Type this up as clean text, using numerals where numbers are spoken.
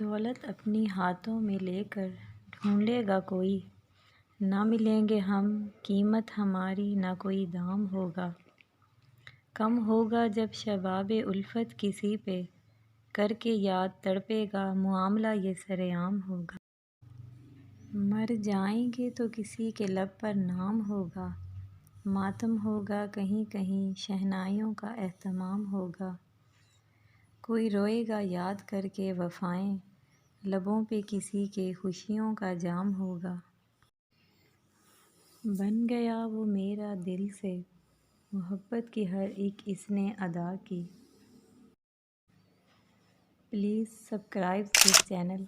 دولت اپنی ہاتھوں میں لے کر ڈھونڈے گا کوئی، نہ ملیں گے ہم، قیمت ہماری نہ کوئی دام ہوگا۔ کم ہوگا جب شباب الفت کسی پہ، کر کے یاد تڑپے گا، معاملہ یہ سرعام ہوگا۔ مر جائیں گے تو کسی کے لب پر نام ہوگا، ماتم ہوگا کہیں کہیں، شہنائیوں کا اہتمام ہوگا۔ کوئی روئے گا یاد کر کے وفائیں، لبوں پہ کسی کے خوشیوں کا جام ہوگا۔ بن گیا وہ میرا دل سے، محبت کی ہر ایک اس نے ادا کی۔ Please subscribe this channel.